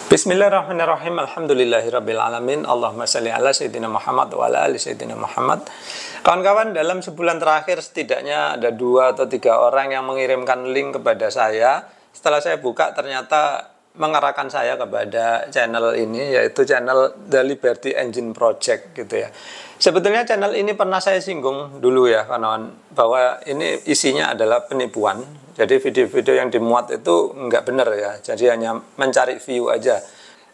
Bismillahirrahmanirrahim. Alhamdulillahirrabbilalamin. Allahumma salli ala Sayyidina Muhammad wa ala ali Sayyidina Muhammad. Kawan-kawan, dalam sebulan terakhir setidaknya ada 2 atau 3 orang yang mengirimkan link kepada saya. Setelah saya buka ternyata mengarahkan saya kepada channel ini, yaitu channel The Liberty Engine Project gitu ya. Sebetulnya channel ini pernah saya singgung dulu ya kawan, bahwa ini isinya adalah penipuan. Jadi video-video yang dimuat itu nggak benar ya, jadi hanya mencari view aja.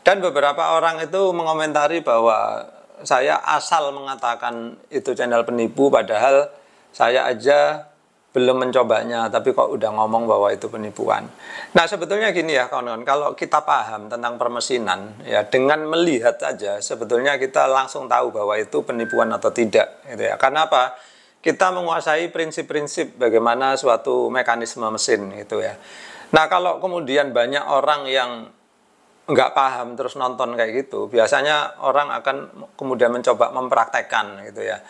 Dan beberapa orang itu mengomentari bahwa saya asal mengatakan itu channel penipu, padahal saya aja belum mencobanya, tapi kok udah ngomong bahwa itu penipuan. Nah sebetulnya gini ya kawan-kawan, kalau kita paham tentang permesinan, ya dengan melihat aja sebetulnya kita langsung tahu bahwa itu penipuan atau tidak, gitu ya. Karena apa? Kita menguasai prinsip-prinsip bagaimana suatu mekanisme mesin gitu ya. Nah kalau kemudian banyak orang yang nggak paham terus nonton kayak gitu, biasanya orang akan kemudian mencoba mempraktekkan gitu ya.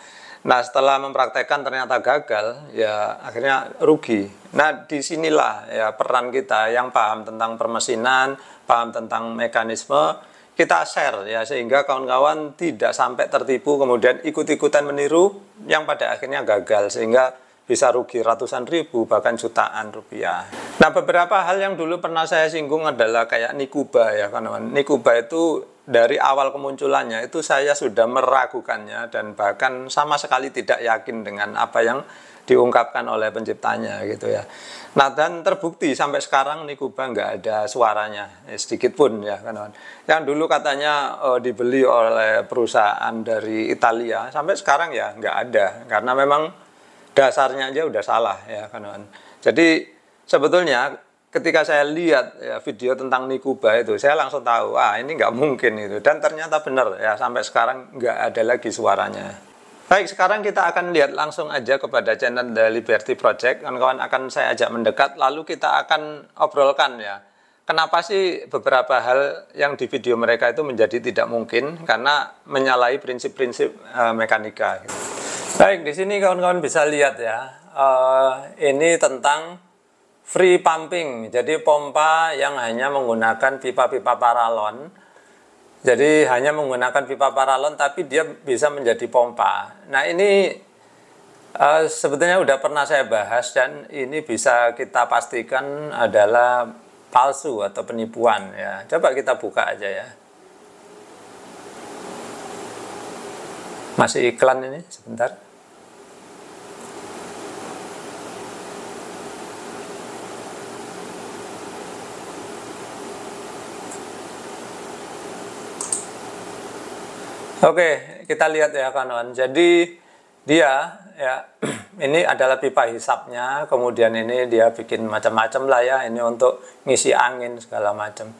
Nah setelah mempraktekkan ternyata gagal, ya akhirnya rugi. Nah disinilah ya peran kita yang paham tentang permesinan, paham tentang mekanisme, kita share ya sehingga kawan-kawan tidak sampai tertipu kemudian ikut-ikutan meniru yang pada akhirnya gagal sehingga bisa rugi ratusan ribu bahkan jutaan rupiah. Nah beberapa hal yang dulu pernah saya singgung adalah kayak Nikuba ya kawan-kawan. Nikuba itu dari awal kemunculannya itu saya sudah meragukannya dan bahkan sama sekali tidak yakin dengan apa yang diungkapkan oleh penciptanya gitu ya. Nah dan terbukti sampai sekarang Nikuba nggak ada suaranya sedikit pun ya kan. Yang dulu katanya dibeli oleh perusahaan dari Italia sampai sekarang ya nggak ada karena memang dasarnya aja udah salah ya kan. Jadi sebetulnya ketika saya lihat ya, video tentang Nikuba itu saya langsung tahu ini nggak mungkin itu, dan ternyata benar ya sampai sekarang nggak ada lagi suaranya. Baik, sekarang kita akan lihat langsung aja kepada channel The Liberty Project. Kawan-kawan akan saya ajak mendekat, lalu kita akan obrolkan ya. Kenapa sih beberapa hal yang di video mereka itu menjadi tidak mungkin? Karena menyalahi prinsip-prinsip mekanika. Baik, di sini kawan-kawan bisa lihat ya. Ini tentang free pumping. Jadi pompa yang hanya menggunakan pipa-pipa paralon. Jadi hanya menggunakan pipa paralon tapi dia bisa menjadi pompa. Nah ini sebetulnya udah pernah saya bahas dan ini bisa kita pastikan adalah palsu atau penipuan ya. Coba kita buka aja ya. Masih iklan ini sebentar. Oke, kita lihat ya kawan. Jadi dia ya ini adalah pipa hisapnya, kemudian ini dia bikin macam-macam lah ya, ini untuk ngisi angin segala macam.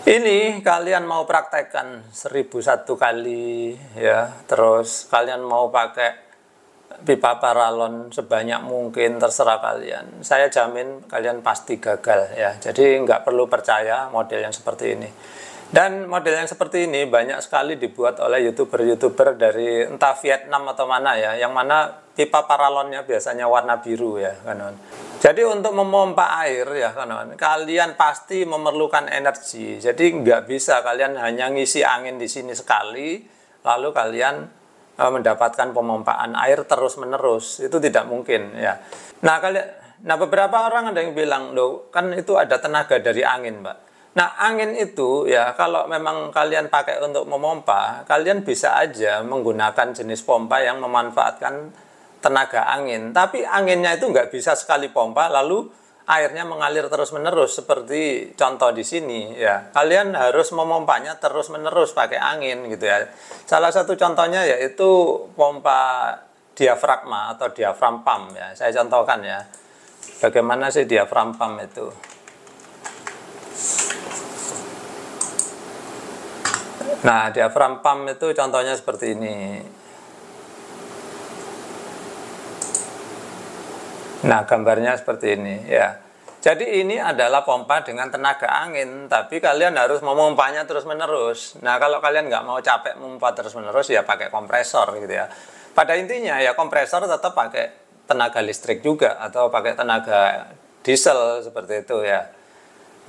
Ini kalian mau praktekkan 1001 kali ya, terus kalian mau pakai pipa paralon sebanyak mungkin, terserah kalian. Saya jamin kalian pasti gagal ya. Jadi nggak perlu percaya model yang seperti ini. Dan model yang seperti ini banyak sekali dibuat oleh youtuber-youtuber dari entah Vietnam atau mana ya, yang mana pipa paralonnya biasanya warna biru ya kawan. Jadi untuk memompa air ya kawan, kalian pasti memerlukan energi. Jadi nggak bisa kalian hanya ngisi angin di sini sekali, lalu kalian mendapatkan pemompaan air terus-menerus. Itu tidak mungkin ya. Nah beberapa orang ada yang bilang, loh kan itu ada tenaga dari angin Mbak. Nah angin itu ya kalau memang kalian pakai untuk memompa, kalian bisa aja menggunakan jenis pompa yang memanfaatkan tenaga angin. Tapi anginnya itu nggak bisa sekali pompa lalu airnya mengalir terus-menerus seperti contoh di sini ya. Kalian harus memompanya terus-menerus pakai angin gitu ya. Salah satu contohnya yaitu pompa diafragma atau diaphragm pump ya. Saya contohkan ya. Bagaimana sih diaphragm pump itu? Nah, diaphragm pump itu contohnya seperti ini. Nah, gambarnya seperti ini ya. Jadi ini adalah pompa dengan tenaga angin, tapi kalian harus memompanya terus-menerus. Nah, kalau kalian nggak mau capek memompa terus-menerus, ya pakai kompresor gitu ya. Pada intinya ya kompresor tetap pakai tenaga listrik juga atau pakai tenaga diesel seperti itu ya.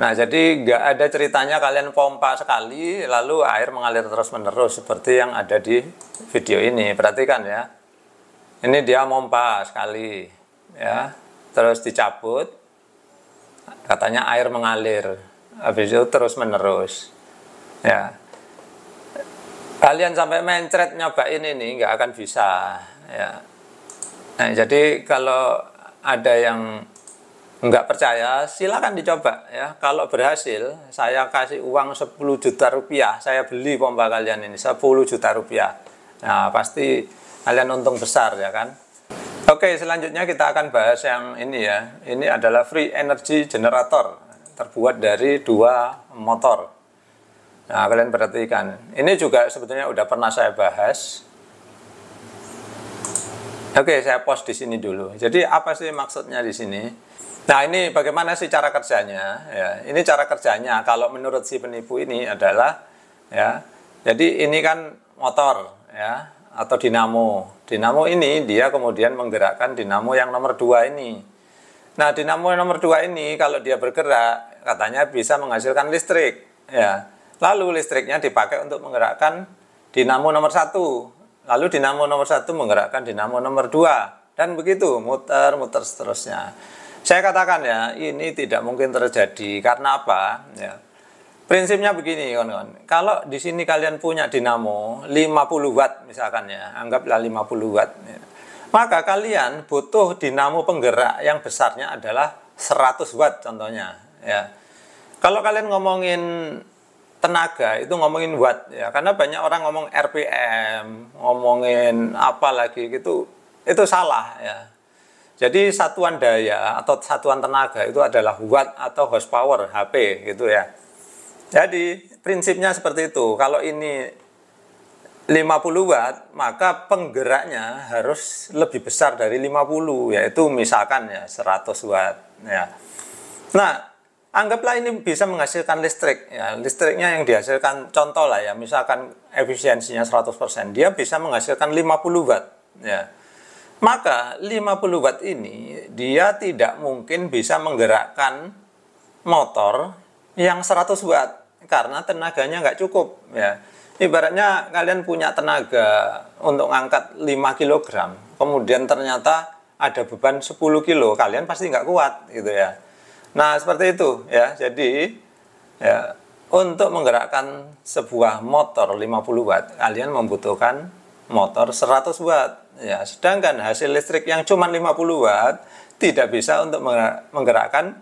Nah, jadi nggak ada ceritanya kalian pompa sekali, lalu air mengalir terus-menerus seperti yang ada di video ini. Perhatikan ya. Ini dia pompa sekali, ya. Terus dicabut, katanya air mengalir. Habis itu terus-menerus. Ya. Kalian sampai mencret nyobain ini nggak akan bisa, ya. Nah, jadi kalau ada yang nggak percaya, silakan dicoba ya. Kalau berhasil, saya kasih uang 10 juta rupiah, saya beli pompa kalian ini 10 juta rupiah. Nah, pasti kalian untung besar ya kan. Oke, selanjutnya kita akan bahas yang ini ya. Ini adalah free energy generator, terbuat dari 2 motor. Nah, kalian perhatikan. Ini juga sebetulnya udah pernah saya bahas. Oke, saya post di sini dulu. Jadi apa sih maksudnya di sini? Nah, ini bagaimana sih cara kerjanya? Ya, ini cara kerjanya. Kalau menurut si penipu ini adalah, ya. Jadi ini kan motor, ya, atau dinamo. Dinamo ini dia kemudian menggerakkan dinamo yang nomor 2 ini. Nah, dinamo nomor 2 ini kalau dia bergerak, katanya bisa menghasilkan listrik, ya. Lalu listriknya dipakai untuk menggerakkan dinamo nomor 1. Lalu dinamo nomor 1 menggerakkan dinamo nomor 2. Dan begitu, muter-muter seterusnya. Saya katakan ya, ini tidak mungkin terjadi. Karena apa? Ya. Prinsipnya begini, kawan-kawan. Kalau di sini kalian punya dinamo 50 watt misalkan ya, anggaplah 50 watt. Ya. Maka kalian butuh dinamo penggerak yang besarnya adalah 100 watt contohnya. Ya. Kalau kalian ngomongin tenaga, itu ngomongin watt ya. Karena banyak orang ngomong RPM, ngomongin apa lagi gitu, itu salah ya. Jadi satuan daya atau satuan tenaga itu adalah watt atau horsepower, HP gitu ya. Jadi prinsipnya seperti itu. Kalau ini 50 watt, maka penggeraknya harus lebih besar dari 50, yaitu misalkan ya 100 watt ya. Nah, anggaplah ini bisa menghasilkan listrik ya. Listriknya yang dihasilkan contoh lah ya, misalkan efisiensinya 100%, dia bisa menghasilkan 50 watt ya. Maka 50 watt ini dia tidak mungkin bisa menggerakkan motor yang 100 watt karena tenaganya nggak cukup ya. Ibaratnya kalian punya tenaga untuk ngangkat 5 kg, kemudian ternyata ada beban 10 kilo, kalian pasti nggak kuat gitu ya. Nah, seperti itu ya. Jadi ya, untuk menggerakkan sebuah motor 50 watt, kalian membutuhkan motor 100 watt. Ya, sedangkan hasil listrik yang cuma 50 watt tidak bisa untuk menggerakkan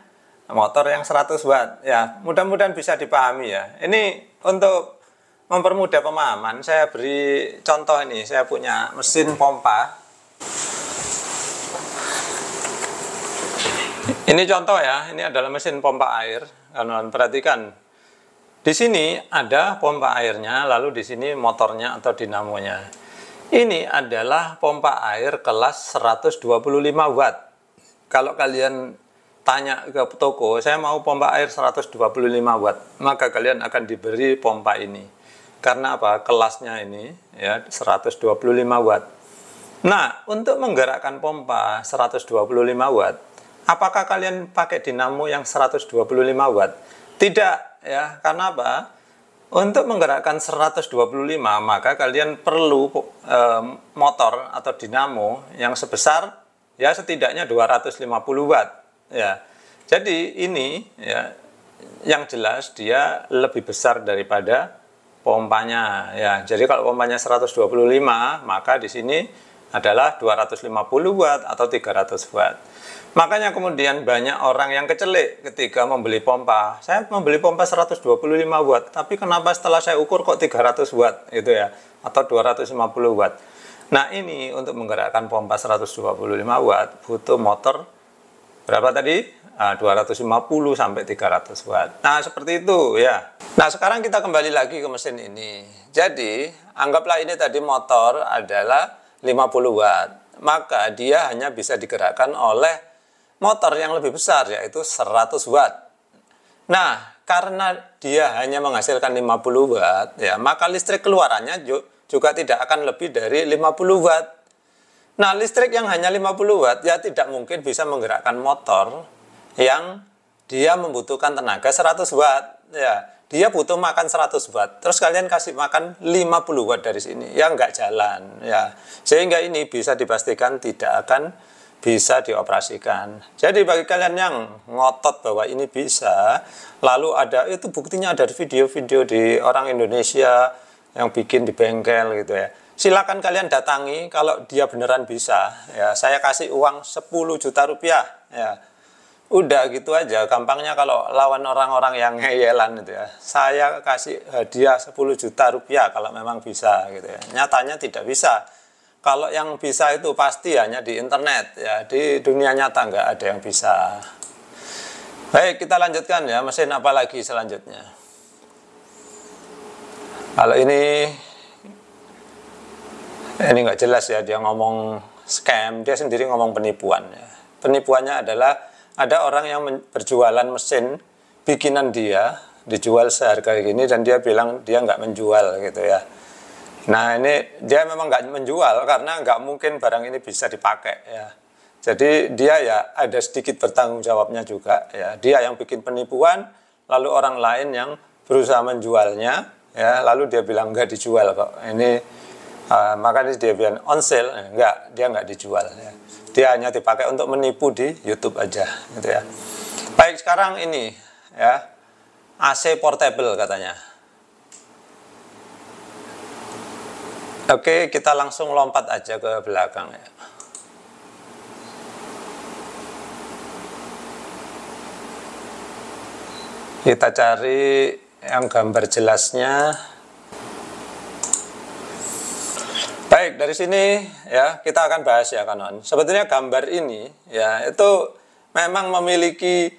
motor yang 100 watt. Ya, mudah-mudahan bisa dipahami ya. Ini untuk mempermudah pemahaman, saya beri contoh ini. Saya punya mesin pompa. Ini contoh ya, ini adalah mesin pompa air. Kalian perhatikan. Di sini ada pompa airnya, lalu di sini motornya atau dinamonya. Ini adalah pompa air kelas 125 watt. Kalau kalian tanya ke toko, saya mau pompa air 125 watt, maka kalian akan diberi pompa ini. Karena apa? Kelasnya ini ya 125 watt. Nah, untuk menggerakkan pompa 125 watt, apakah kalian pakai dinamo yang 125 watt? Tidak ya, karena apa? Untuk menggerakkan 125, maka kalian perlu motor atau dinamo yang sebesar ya setidaknya 250 watt ya. Jadi ini ya yang jelas dia lebih besar daripada pompanya ya. Jadi kalau pompanya 125, maka di sini adalah 250 watt atau 300 watt. Makanya kemudian banyak orang yang kecelik ketika membeli pompa. Saya membeli pompa 125 watt, tapi kenapa setelah saya ukur kok 300 watt gitu ya, atau 250 watt. Nah, ini untuk menggerakkan pompa 125 watt butuh motor berapa tadi? 250 sampai 300 watt. Nah, seperti itu ya. Nah, sekarang kita kembali lagi ke mesin ini. Jadi, anggaplah ini tadi motor adalah 50 watt. Maka dia hanya bisa digerakkan oleh motor yang lebih besar, yaitu 100 watt. Nah, karena dia hanya menghasilkan 50 watt, ya, maka listrik keluarannya juga tidak akan lebih dari 50 watt. Nah, listrik yang hanya 50 watt, ya tidak mungkin bisa menggerakkan motor yang dia membutuhkan tenaga 100 watt, ya. Dia butuh makan 100 watt, terus kalian kasih makan 50 watt dari sini, ya nggak jalan, ya. Sehingga ini bisa dipastikan tidak akan bisa dioperasikan. Jadi bagi kalian yang ngotot bahwa ini bisa, lalu ada, itu buktinya ada video-video di orang Indonesia yang bikin di bengkel gitu ya. Silakan kalian datangi kalau dia beneran bisa, ya. Saya kasih uang 10 juta rupiah, ya. Udah gitu aja, gampangnya kalau lawan orang-orang yang ngeyelan gitu ya. Saya kasih hadiah 10 juta rupiah kalau memang bisa gitu ya. Nyatanya tidak bisa. Kalau yang bisa itu pasti hanya di internet ya, di dunia nyata nggak ada yang bisa. Baik, kita lanjutkan ya, mesin apa lagi selanjutnya. Kalau ini nggak jelas ya, dia ngomong scam, dia sendiri ngomong penipuan ya. Penipuannya adalah ada orang yang berjualan mesin bikinan dia, dijual seharga gini dan dia bilang dia nggak menjual gitu ya. Nah ini dia memang nggak menjual karena nggak mungkin barang ini bisa dipakai ya. Jadi dia ya ada sedikit bertanggung jawabnya juga ya. Dia yang bikin penipuan, lalu orang lain yang berusaha menjualnya ya, lalu dia bilang nggak dijual kok. Ini makanya dia bilang on sale, dia nggak dijual ya. Dia hanya dipakai untuk menipu di YouTube aja gitu ya. Baik, sekarang ini ya, AC portable katanya. Oke, kita langsung lompat aja ke belakang ya. Kita cari yang gambar jelasnya. Baik, dari sini ya kita akan bahas ya kawan. Sebetulnya gambar ini ya itu memang memiliki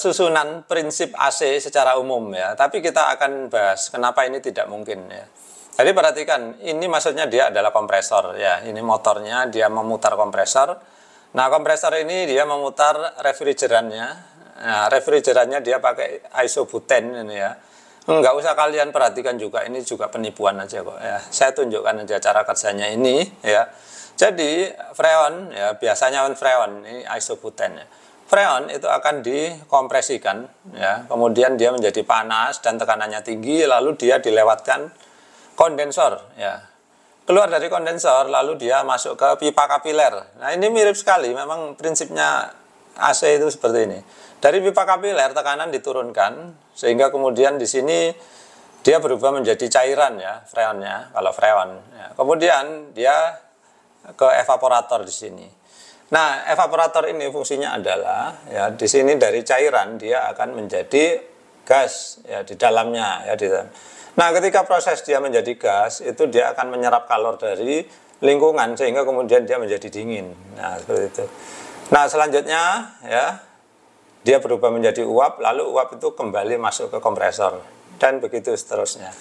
susunan prinsip AC secara umum ya. Tapi kita akan bahas kenapa ini tidak mungkin ya. Jadi perhatikan, ini maksudnya dia adalah kompresor ya. Ini motornya, dia memutar kompresor. Nah, kompresor ini dia memutar refrigerannya. Nah, refrigerannya dia pakai isobutane ini ya. Enggak usah kalian perhatikan juga, ini juga penipuan aja kok ya. Saya tunjukkan aja cara kerjanya ini ya. Jadi freon ya, biasanya freon ini isobutane ya. Freon itu akan dikompresikan ya, kemudian dia menjadi panas dan tekanannya tinggi, lalu dia dilewatkan kondensor ya. Keluar dari kondensor lalu dia masuk ke pipa kapiler. Nah, ini mirip sekali, memang prinsipnya AC itu seperti ini. Dari pipa kapiler tekanan diturunkan sehingga kemudian di sini dia berubah menjadi cairan ya, freonnya, kalau freon ya. Kemudian dia ke evaporator di sini. Nah, evaporator ini fungsinya adalah ya, di sini dari cairan dia akan menjadi gas ya di dalamnya ya di dalam. Nah, ketika proses dia menjadi gas itu dia akan menyerap kalor dari lingkungan sehingga kemudian dia menjadi dingin. Nah, seperti itu. Nah, selanjutnya ya dia berubah menjadi uap, lalu uap itu kembali masuk ke kompresor, dan begitu seterusnya.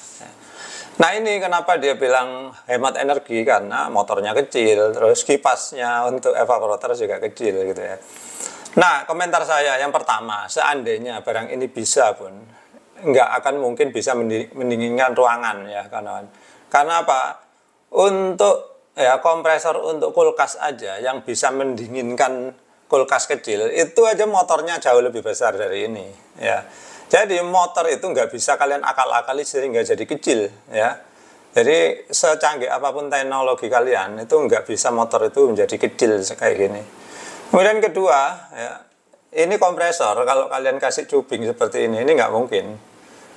Nah, ini kenapa dia bilang hemat energi, karena motornya kecil, terus kipasnya untuk evaporator juga kecil gitu ya. Nah, komentar saya yang pertama, seandainya barang ini bisa pun, nggak akan mungkin bisa mendinginkan ruangan ya kawan. Karena apa? Untuk ya kompresor untuk kulkas aja yang bisa mendinginkan kulkas kecil itu aja motornya jauh lebih besar dari ini ya. Jadi motor itu nggak bisa kalian akal-akali sehingga jadi kecil ya. Jadi secanggih apapun teknologi kalian itu nggak bisa motor itu menjadi kecil kayak gini. Kemudian kedua ya, ini kompresor kalau kalian kasih cubing seperti ini nggak mungkin,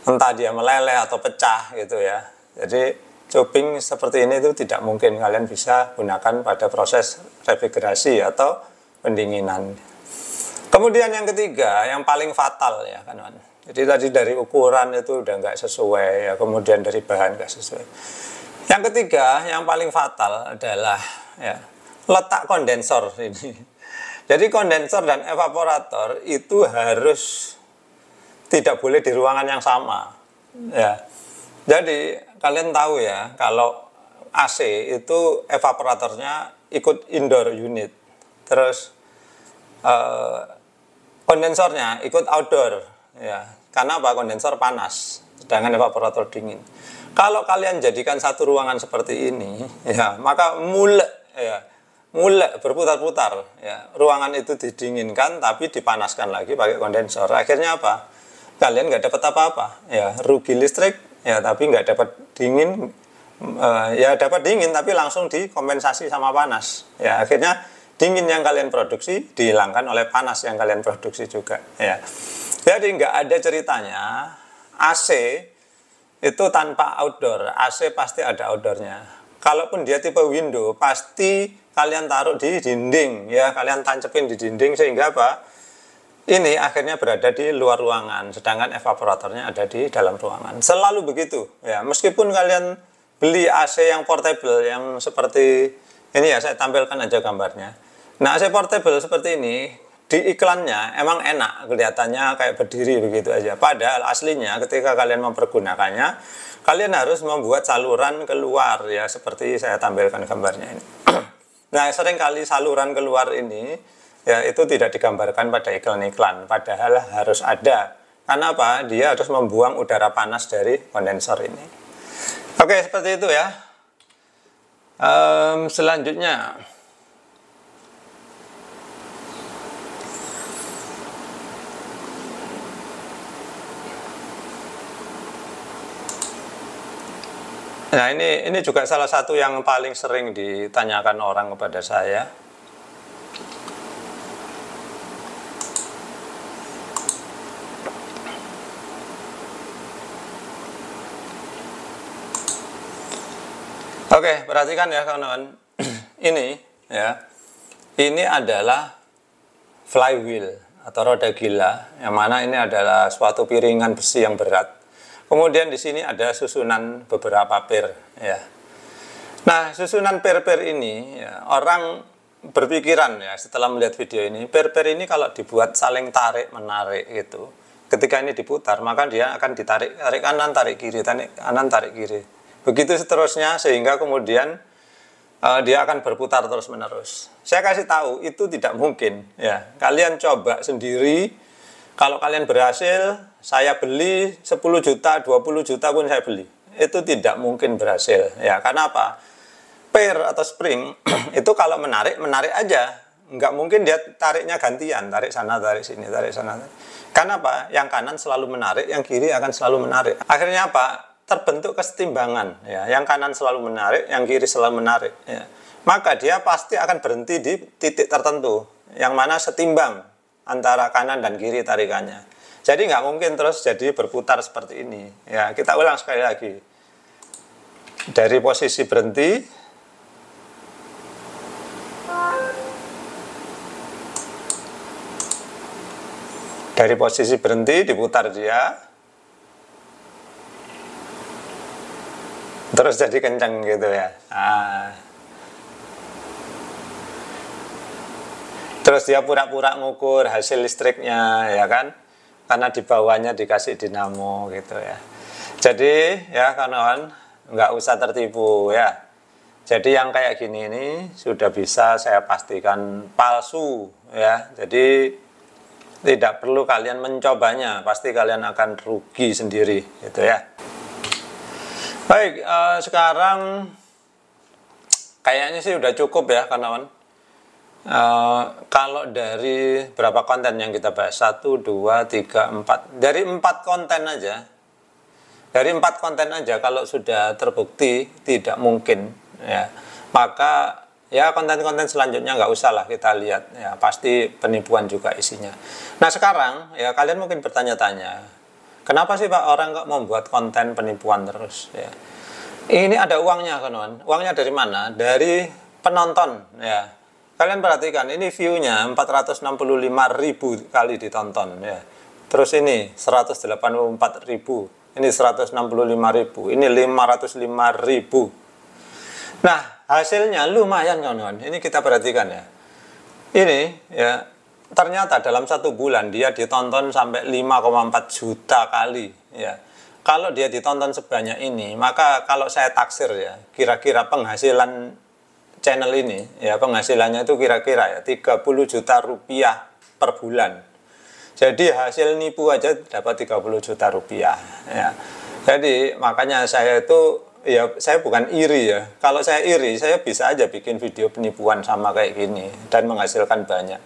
entah dia meleleh atau pecah gitu ya. Jadi cubing seperti ini itu tidak mungkin kalian bisa gunakan pada proses refrigerasi atau pendinginan. Kemudian yang ketiga, yang paling fatal ya kawan. Jadi tadi dari ukuran itu udah nggak sesuai ya, kemudian dari bahan nggak sesuai. Yang ketiga, yang paling fatal adalah ya letak kondensor ini. Jadi kondensor dan evaporator itu harus tidak boleh di ruangan yang sama ya. Jadi kalian tahu ya kalau AC itu evaporatornya ikut indoor unit, terus kondensornya ikut outdoor ya. Karena apa? Kondensor panas sedangkan evaporator dingin. Kalau kalian jadikan satu ruangan seperti ini ya, maka mulek ya, mulai berputar-putar ya. Ruangan itu didinginkan tapi dipanaskan lagi pakai kondensor. Akhirnya apa? Kalian nggak dapat apa-apa ya, rugi listrik ya, tapi nggak dapat dingin. Ya dapat dingin tapi langsung dikompensasi sama panas ya. Akhirnya dingin yang kalian produksi dihilangkan oleh panas yang kalian produksi juga ya. Jadi nggak ada ceritanya AC itu tanpa outdoor. AC pasti ada outdoornya. Kalaupun dia tipe window, pasti kalian taruh di dinding ya, kalian tancepin di dinding sehingga apa? Ini akhirnya berada di luar ruangan, sedangkan evaporatornya ada di dalam ruangan. Selalu begitu ya. Meskipun kalian beli AC yang portable yang seperti ini ya, saya tampilkan aja gambarnya. Nah, AC portable seperti ini di iklannya emang enak, kelihatannya kayak berdiri begitu aja. Padahal aslinya ketika kalian mempergunakannya, kalian harus membuat saluran keluar ya, seperti saya tampilkan gambarnya ini. Nah, seringkali saluran keluar ini ya itu tidak digambarkan pada iklan-iklan, padahal harus ada. Karena apa? Dia harus membuang udara panas dari kondensor ini. Oke, seperti itu ya. Selanjutnya, nah ini juga salah satu yang paling sering ditanyakan orang kepada saya. Oke, perhatikan ya kawan-kawan. Ini ya. Ini adalah flywheel atau roda gila, yang mana ini adalah suatu piringan besi yang berat. Kemudian di sini ada susunan beberapa per ya. Nah, susunan per-per ini ya, orang berpikiran ya setelah melihat video ini, per-per ini kalau dibuat saling tarik menarik gitu. Ketika ini diputar, maka dia akan ditarik, tarik kanan, tarik kiri, tarik kanan, tarik kiri. Begitu seterusnya sehingga kemudian dia akan berputar terus-menerus. Saya kasih tahu itu tidak mungkin ya. Kalian coba sendiri. Kalau kalian berhasil, saya beli 10 juta, 20 juta pun saya beli. Itu tidak mungkin berhasil ya. Karena apa? Per atau spring itu kalau menarik aja. Nggak mungkin dia tariknya gantian, tarik sana, tarik sini, tarik sana. Karena apa? Yang kanan selalu menarik, yang kiri akan selalu menarik. Akhirnya apa? Terbentuk kesetimbangan ya, yang kanan selalu menarik, yang kiri selalu menarik ya. Maka dia pasti akan berhenti di titik tertentu yang mana setimbang antara kanan dan kiri tarikannya. Jadi nggak mungkin terus jadi berputar seperti ini ya. Kita ulang sekali lagi. Dari posisi berhenti, diputar dia, terus jadi kencang gitu ya. Terus dia pura-pura ngukur hasil listriknya ya kan, karena di bawahnya dikasih dinamo gitu ya. Jadi ya kawan-kawan, nggak usah tertipu ya. Jadi yang kayak gini ini sudah bisa saya pastikan palsu ya. Jadi tidak perlu kalian mencobanya, pasti kalian akan rugi sendiri gitu ya. Baik, sekarang kayaknya sih udah cukup ya kawan-kawan. Kalau dari berapa konten yang kita bahas, 1, 2, 3, 4, dari 4 konten aja, kalau sudah terbukti tidak mungkin ya, maka ya konten-konten selanjutnya nggak usah lah kita lihat ya, pasti penipuan juga isinya. Nah sekarang ya kalian mungkin bertanya-tanya, kenapa sih Pak orang kok membuat konten penipuan terus ya? Ini ada uangnya kawan. Uangnya dari mana? Dari penonton ya. Kalian perhatikan ini view-nya 465.000 kali ditonton ya. Terus ini 184.000, ini 165.000, ini 505.000. Nah, hasilnya lumayan kawan-kawan. Ini kita perhatikan ya. Ini ya ternyata dalam 1 bulan dia ditonton sampai 5,4 juta kali ya. Kalau dia ditonton sebanyak ini, maka kalau saya taksir ya, kira-kira penghasilan channel ini ya, penghasilannya itu kira-kira ya 30 juta rupiah per bulan. Jadi hasil nipu aja dapat 30 juta rupiah ya. Jadi makanya saya itu ya saya bukan iri ya. Kalau saya iri, saya bisa aja bikin video penipuan sama kayak gini dan menghasilkan banyak.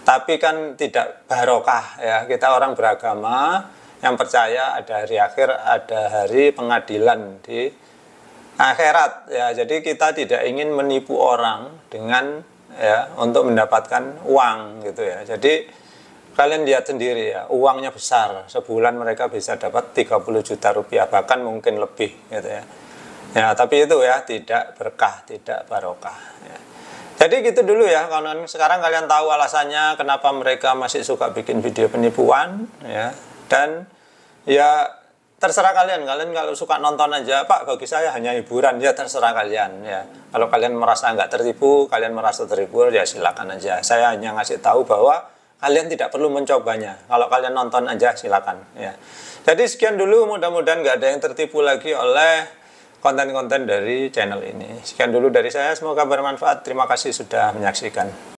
Tapi kan tidak barokah ya. Kita orang beragama yang percaya ada hari akhir, ada hari pengadilan di akhirat ya. Jadi kita tidak ingin menipu orang dengan ya untuk mendapatkan uang gitu ya. Jadi kalian lihat sendiri ya, uangnya besar. Sebulan mereka bisa dapat 30 juta rupiah, bahkan mungkin lebih gitu ya. Ya, tapi itu ya tidak berkah, tidak barokah ya. Jadi gitu dulu ya kawan-kawan. Sekarang kalian tahu alasannya kenapa mereka masih suka bikin video penipuan ya. Dan ya terserah kalian. Kalian kalau suka nonton aja, Pak, bagi saya hanya hiburan, ya terserah kalian ya. Kalau kalian merasa nggak tertipu, kalian merasa terhibur, ya silakan aja. Saya hanya ngasih tahu bahwa kalian tidak perlu mencobanya. Kalau kalian nonton aja silakan ya. Jadi sekian dulu, mudah-mudahan nggak ada yang tertipu lagi oleh konten-konten dari channel ini. Sekian dulu dari saya, semoga bermanfaat. Terima kasih sudah menyaksikan.